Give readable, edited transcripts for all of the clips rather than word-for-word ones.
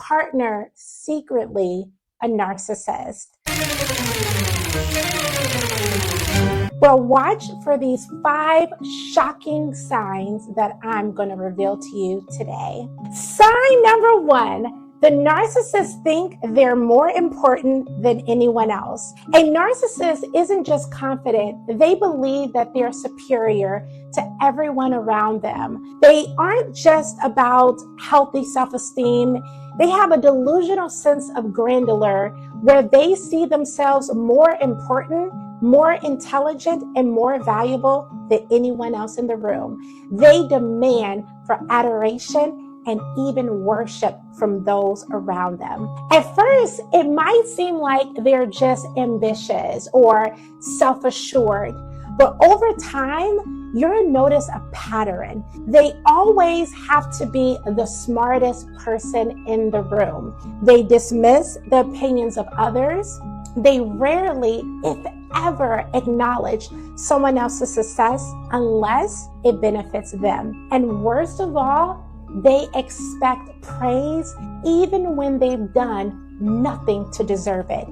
partner secretly a narcissist? Well, watch for these 5 shocking signs that I'm going to reveal to you today. Sign number 1. The narcissists think they're more important than anyone else. A narcissist isn't just confident, they believe that they're superior to everyone around them. They aren't just about healthy self-esteem. They have a delusional sense of grandeur where they see themselves more important, more intelligent, and more valuable than anyone else in the room. They demand for adoration and even worship from those around them. At first, it might seem like they're just ambitious or self-assured, but over time, you'll notice a pattern. They always have to be the smartest person in the room. They dismiss the opinions of others. They rarely, if ever, acknowledge someone else's success unless it benefits them. And worst of all, they expect praise even when they've done nothing to deserve it.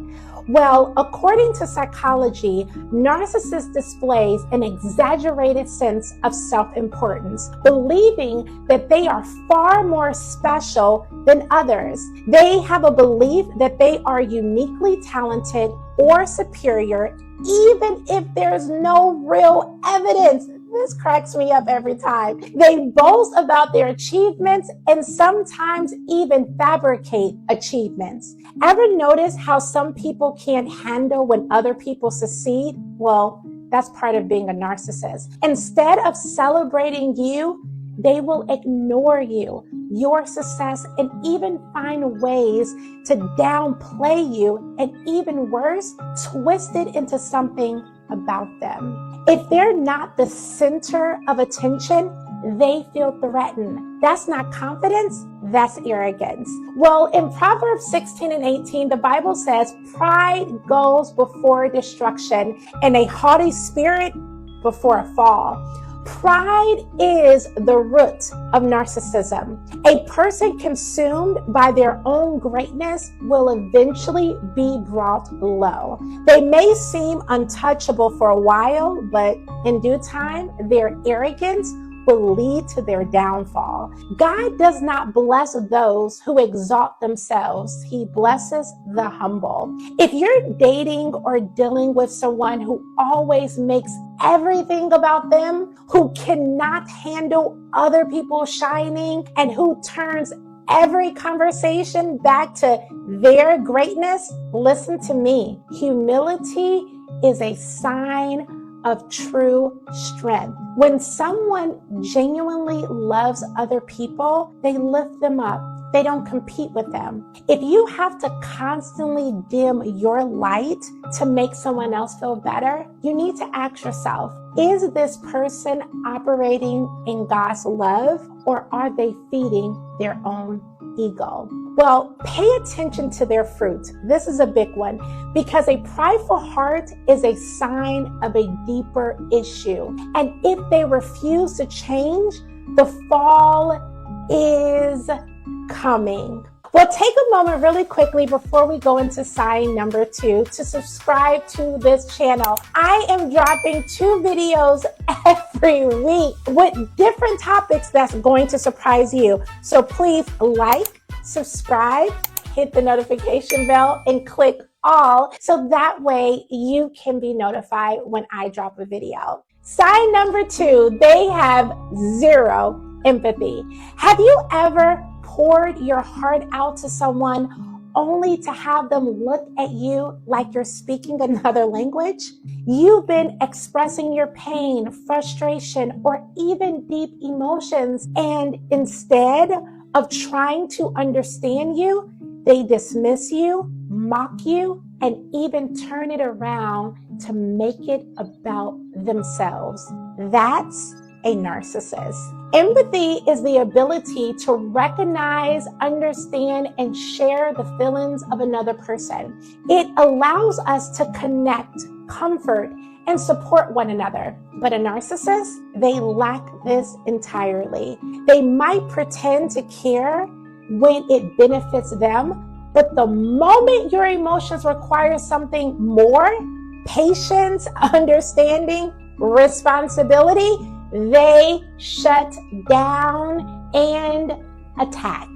Well, according to psychology, narcissists displays an exaggerated sense of self-importance, believing that they are far more special than others. They have a belief that they are uniquely talented or superior, even if there's no real evidence. This cracks me up every time. They boast about their achievements and sometimes even fabricate achievements. Ever notice how some people can't handle when other people succeed? Well, that's part of being a narcissist. Instead of celebrating you, they will ignore you, your success, and even find ways to downplay you, and even worse, twist it into something about them. If they're not the center of attention, they feel threatened. That's not confidence, that's arrogance. Well, in Proverbs 16 and 18, the Bible says, pride goes before destruction and a haughty spirit before a fall. Pride is the root of narcissism. A person consumed by their own greatness will eventually be brought low. They may seem untouchable for a while, but in due time, their arrogance will lead to their downfall. God does not bless those who exalt themselves. He blesses the humble. If you're dating or dealing with someone who always makes everything about them, who cannot handle other people shining, and who turns every conversation back to their greatness, listen to me. Humility is a sign of true strength. When someone genuinely loves other people, they lift them up. They don't compete with them. If you have to constantly dim your light to make someone else feel better, you need to ask yourself, is this person operating in God's love, or are they feeding their own ego? Well, pay attention to their fruit. This is a big one, because a prideful heart is a sign of a deeper issue. And if they refuse to change, the fall is coming. Well, take a moment really quickly before we go into sign number 2 to subscribe to this channel. I am dropping 2 videos every week with different topics that's going to surprise you. So please like, subscribe, hit the notification bell, and click all so that way you can be notified when I drop a video. Sign number 2, they have 0 empathy. Have you ever poured your heart out to someone only to have them look at you like you're speaking another language? You've been expressing your pain, frustration, or even deep emotions, and instead of trying to understand you, they dismiss you, mock you, and even turn it around to make it about themselves. That's a narcissist. Empathy is the ability to recognize, understand, and share the feelings of another person. It allows us to connect, comfort, and support one another. But a narcissist, they lack this entirely. They might pretend to care, when it benefits them. But the moment your emotions require something more, patience, understanding, responsibility, they shut down and attack.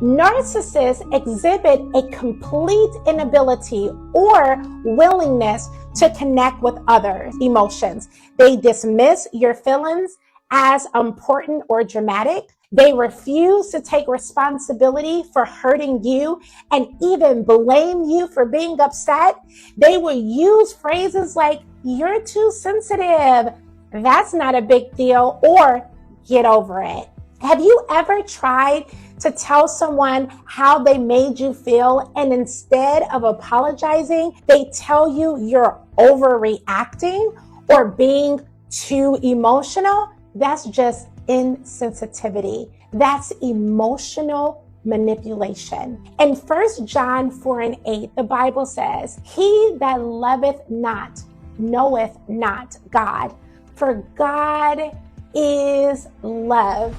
Narcissists exhibit a complete inability or willingness to connect with others' emotions. They dismiss your feelings as important or dramatic. They refuse to take responsibility for hurting you and even blame you for being upset. They will use phrases like, "You're too sensitive," "That's not a big deal," or "Get over it." Have you ever tried to tell someone how they made you feel, and instead of apologizing, they tell you you're overreacting or being too emotional? That's just insensitivity. That's emotional manipulation. In 1 John 4:8, the Bible says, "He that loveth not knoweth not God, for God is love."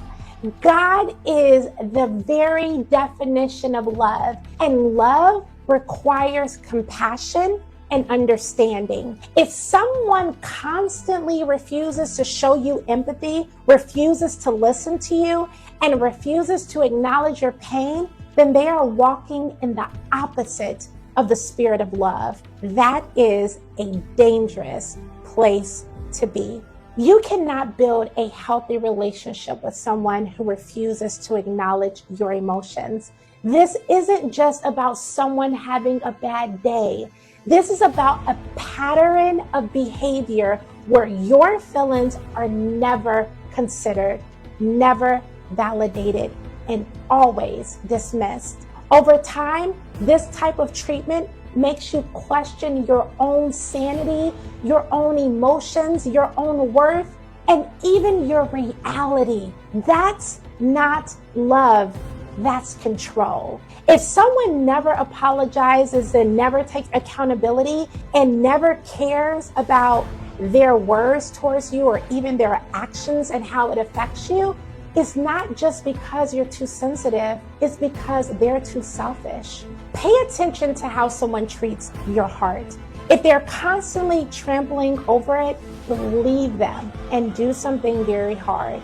God is the very definition of love, and love requires compassion and understanding. If someone constantly refuses to show you empathy, refuses to listen to you, and refuses to acknowledge your pain, then they are walking in the opposite of the spirit of love. That is a dangerous place to be. You cannot build a healthy relationship with someone who refuses to acknowledge your emotions. This isn't just about someone having a bad day. This is about a pattern of behavior where your feelings are never considered, never validated, and always dismissed. Over time, this type of treatment makes you question your own sanity, your own emotions, your own worth, and even your reality. That's not love. That's control. If someone never apologizes and never takes accountability and never cares about their words towards you or even their actions and how it affects you, it's not just because you're too sensitive, it's because they're too selfish. Pay attention to how someone treats your heart. If they're constantly trampling over it, leave them and do something very hard.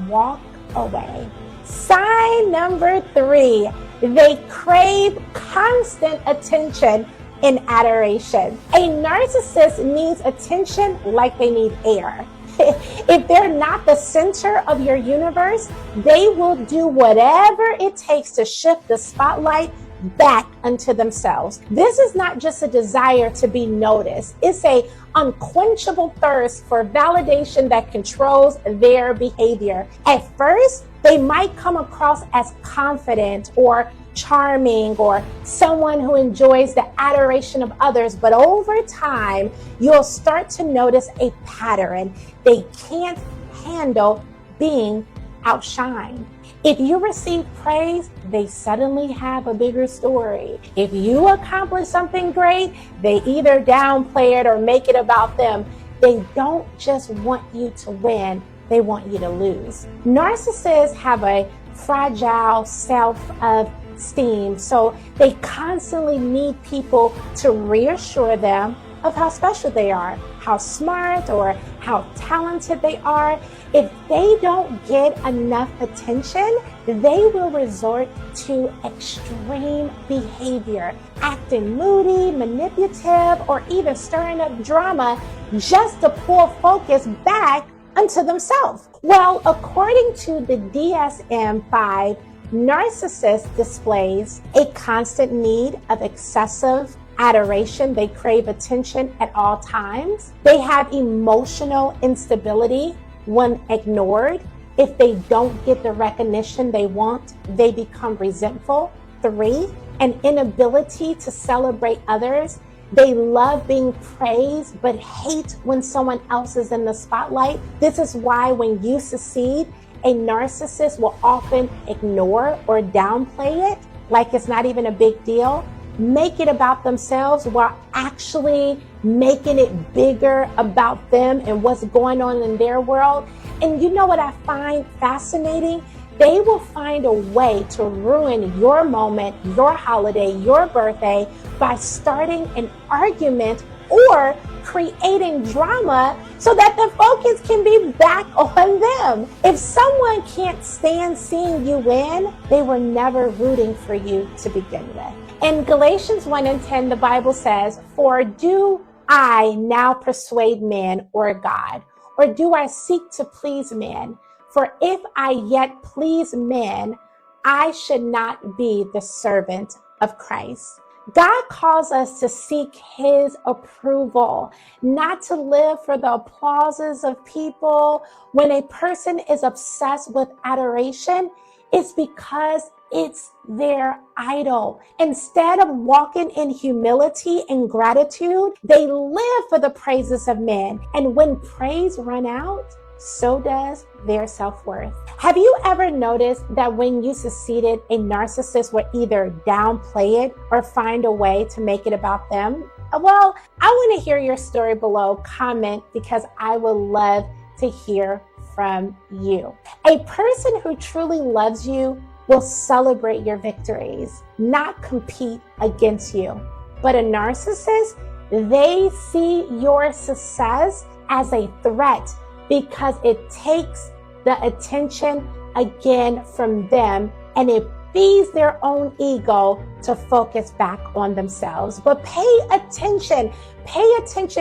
Walk away. Sign number 3, they crave constant attention and adoration. A narcissist needs attention like they need air. If they're not the center of your universe, they will do whatever it takes to shift the spotlight back unto themselves. This is not just a desire to be noticed. It's a unquenchable thirst for validation that controls their behavior. At first, they might come across as confident or charming or someone who enjoys the adoration of others, but over time, you'll start to notice a pattern. They can't handle being outshined. If you receive praise, they suddenly have a bigger story. If you accomplish something great, they either downplay it or make it about them. They don't just want you to win, they want you to lose. Narcissists have a fragile self-esteem, so they constantly need people to reassure them of how special they are, how smart or how talented they are. If they don't get enough attention, they will resort to extreme behavior, acting moody, manipulative, or even stirring up drama just to pull focus back unto themselves. Well, according to the DSM-5, narcissist displays a constant need of excessive adoration. They crave attention at all times. They have emotional instability when ignored. If they don't get the recognition they want, they become resentful. 3, an inability to celebrate others. They love being praised, but hate when someone else is in the spotlight. This is why when you succeed, a narcissist will often ignore or downplay it like it's not even a big deal. Make it about themselves while actually making it bigger about them and what's going on in their world. And you know what I find fascinating? they will find a way to ruin your moment, your holiday, your birthday by starting an argument or creating drama so that the focus can be back on them. If someone can't stand seeing you win, they were never rooting for you to begin with. In Galatians 1:10, the Bible says, "For do I now persuade men or God? Or do I seek to please men? For if I yet please men, I should not be the servant of Christ." God calls us to seek his approval, not to live for the applauses of people. When a person is obsessed with adoration, it's because it's their idol. Instead of walking in humility and gratitude, they live for the praises of men. And when praise run out, so does their self-worth. Have you ever noticed that when you succeeded, a narcissist will either downplay it or find a way to make it about them? Well, I want to hear your story below. Comment, because I would love to hear from you. A person who truly loves you will celebrate your victories, not compete against you. But a narcissist, they see your success as a threat because it takes the attention again from them, and it feeds their own ego to focus back on themselves. But pay attention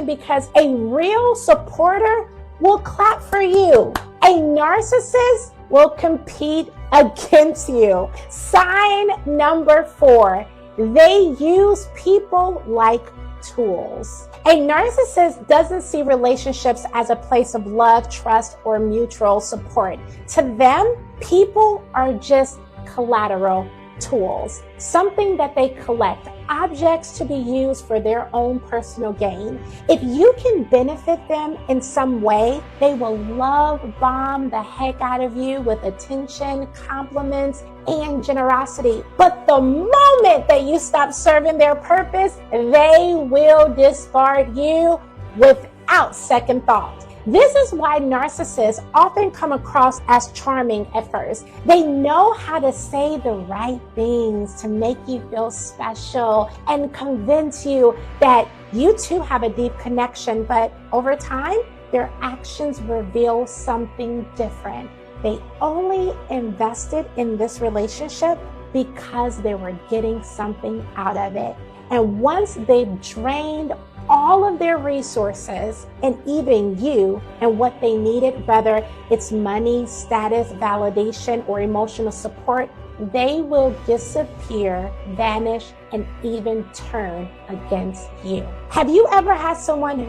because a real supporter will clap for you. A narcissist will compete against you. Sign number 4, they use people like tools. A narcissist doesn't see relationships as a place of love, trust, or mutual support. To them, people are just collateral tools, something that they collect, objects to be used for their own personal gain. If you can benefit them in some way, they will love bomb the heck out of you with attention, compliments, and generosity. But the moment that you stop serving their purpose, they will discard you without second thought. This is why narcissists often come across as charming at first. They know how to say the right things to make you feel special and convince you that you too have a deep connection, but over time, their actions reveal something different. They only invested in this relationship because they were getting something out of it. And once they've drained all of their resources and even you and what they needed, whether it's money, status, validation, or emotional support, they will disappear, vanish, and even turn against you. Have you ever had someone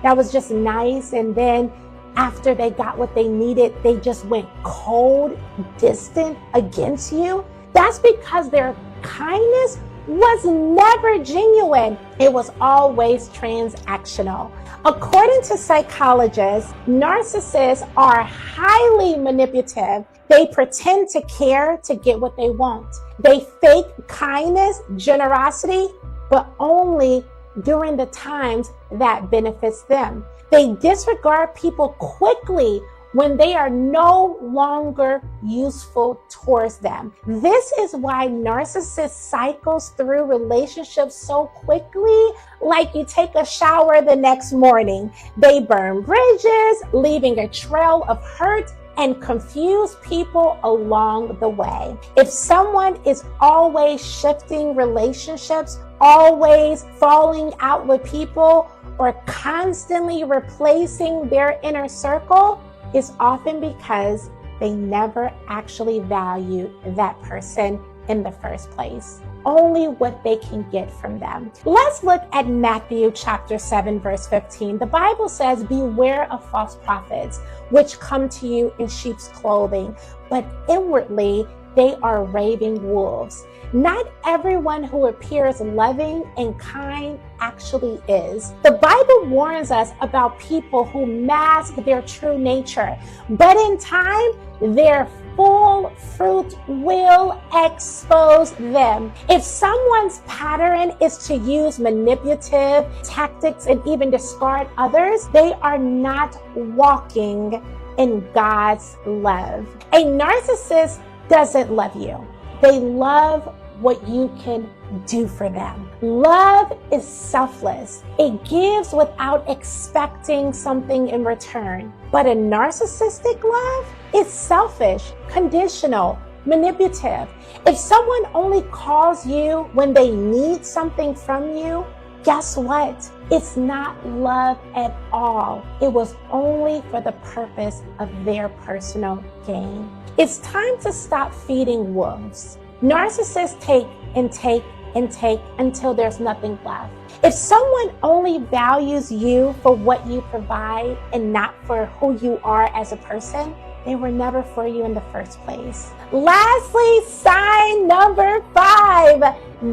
that was just nice, and then after they got what they needed, they just went cold, distant against you? That's because their kindness was never genuine. It was always transactional. According to psychologists, narcissists are highly manipulative. They pretend to care to get what they want. They fake kindness, generosity, but only during the times that benefits them. They disregard people quickly when they are no longer useful towards them. This is why narcissist cycles through relationships so quickly, like you take a shower the next morning. They burn bridges, leaving a trail of hurt and confuse people along the way. If someone is always shifting relationships, always falling out with people, or constantly replacing their inner circle, is often because they never actually valued that person in the first place. Only what they can get from them. Let's look at Matthew chapter 7, verse 15. The Bible says, "Beware of false prophets, which come to you in sheep's clothing, but inwardly they are raving wolves." Not everyone who appears loving and kind actually is. The Bible warns us about people who mask their true nature, but in time, their full fruit will expose them. If someone's pattern is to use manipulative tactics and even discard others, they are not walking in God's love. A narcissist doesn't love you. They love what you can do for them. Love is selfless. It gives without expecting something in return. But a narcissistic love is selfish, conditional, manipulative. If someone only calls you when they need something from you, guess what? It's not love at all. It was only for the purpose of their personal gain. It's time to stop feeding wolves. Narcissists take and take and take until there's nothing left. If someone only values you for what you provide and not for who you are as a person, they were never for you in the first place. Lastly, sign number 5.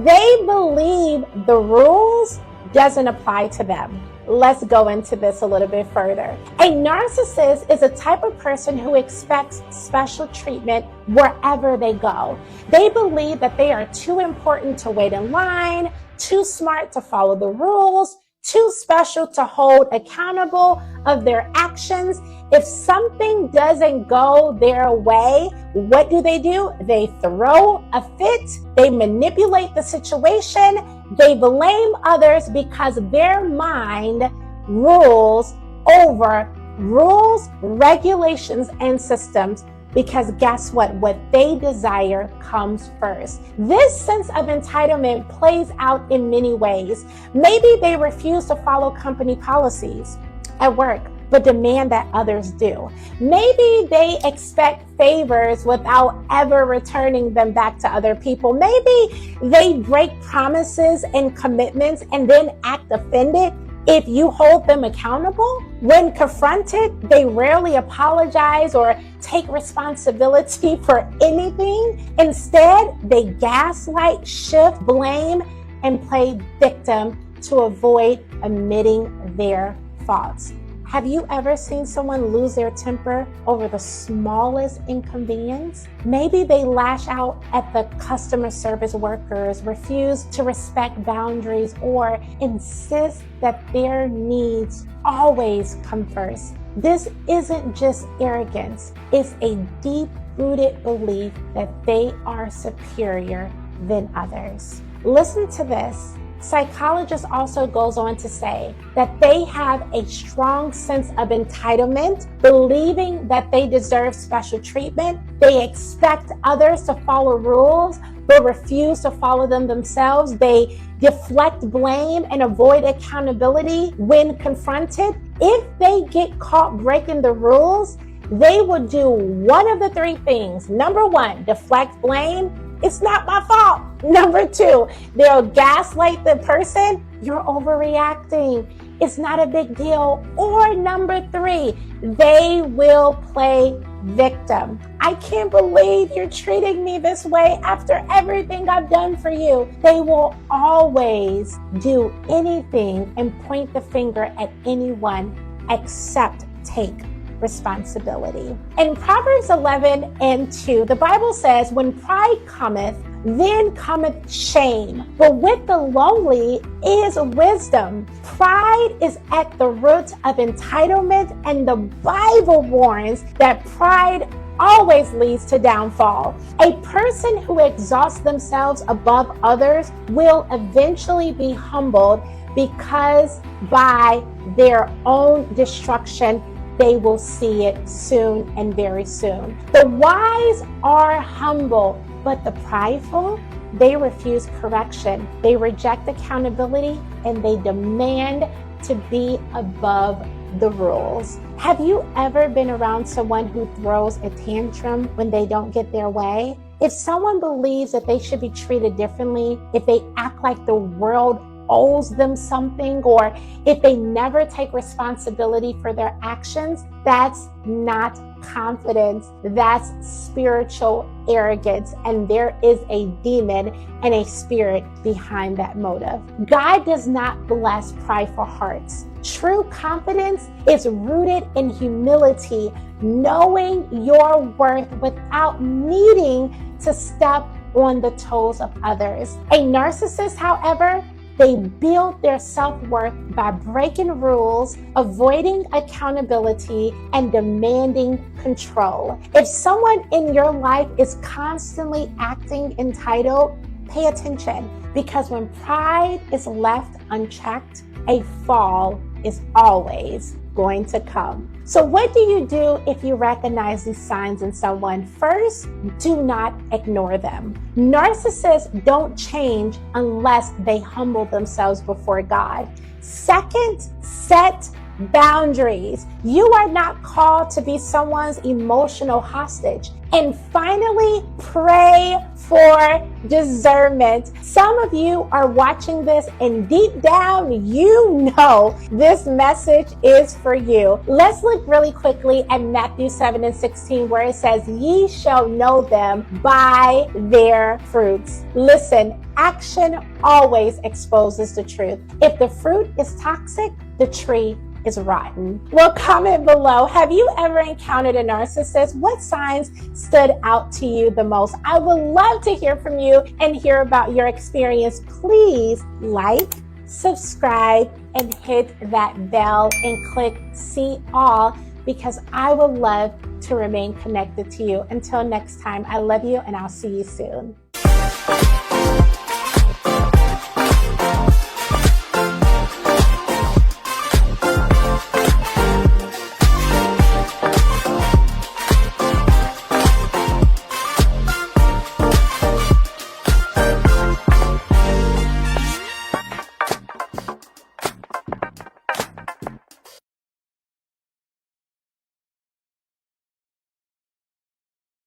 They believe the rules doesn't apply to them. Let's go into this a little bit further. A narcissist is a type of person who expects special treatment wherever they go. They believe that they are too important to wait in line, too smart to follow the rules, too special to hold accountable of their actions. If something doesn't go their way, what do? They throw a fit. They manipulate the situation. They blame others because their mind rules over rules, regulations, and systems. Because guess what? What they desire comes first. This sense of entitlement plays out in many ways. Maybe they refuse to follow company policies at work, but demand that others do. Maybe they expect favors without ever returning them back to other people. Maybe they break promises and commitments and then act offended if you hold them accountable. When confronted, they rarely apologize or take responsibility for anything. Instead, they gaslight, shift, blame, and play victim to avoid admitting their faults. Have you ever seen someone lose their temper over the smallest inconvenience? Maybe they lash out at the customer service workers, refuse to respect boundaries, or insist that their needs always come first. This isn't just arrogance. It's a deep-rooted belief that they are superior than others. Listen to this. Psychologist also goes on to say that they have a strong sense of entitlement, believing that they deserve special treatment. They expect others to follow rules, but refuse to follow them themselves. They deflect blame and avoid accountability when confronted. If they get caught breaking the rules, they will do one of the 3 things. Number 1, deflect blame. It's not my fault. Number 2, they'll gaslight the person. You're overreacting. It's not a big deal. Or number 3, they will play victim. I can't believe you're treating me this way after everything I've done for you. They will always do anything and point the finger at anyone except take responsibility. In Proverbs 11:2, the Bible says, when pride cometh, then cometh shame, but with the lowly is wisdom. Pride is at the root of entitlement, and the Bible warns that pride always leads to downfall. A person who exalts themselves above others will eventually be humbled, because by their own destruction, they will see it soon and very soon. The wise are humble, but the prideful, they refuse correction. They reject accountability, and they demand to be above the rules. Have you ever been around someone who throws a tantrum when they don't get their way? If someone believes that they should be treated differently, if they act like the world owes them something, or if they never take responsibility for their actions, that's not confidence. That's spiritual arrogance, and there is a demon and a spirit behind that motive. God does not bless prideful hearts. True confidence is rooted in humility, knowing your worth without needing to step on the toes of others. A narcissist, however, They build their self-worth by breaking rules, avoiding accountability, and demanding control. If someone in your life is constantly acting entitled, pay attention, because when pride is left unchecked, a fall is always going to come. So what do you do if you recognize these signs in someone? First, do not ignore them. Narcissists don't change unless they humble themselves before God. Second, set boundaries. You are not called to be someone's emotional hostage. And finally, pray for discernment. Some of you are watching this and deep down, you know this message is for you. Let's look really quickly at Matthew 7:16, where it says, "Ye shall know them by their fruits." Listen, action always exposes the truth. If the fruit is toxic, the tree is rotten. Well, comment below. Have you ever encountered a narcissist? What signs stood out to you the most? I would love to hear from you and hear about your experience. Please like, subscribe, and hit that bell and click see all, because I would love to remain connected to you. Until next time, I love you and I'll see you soon.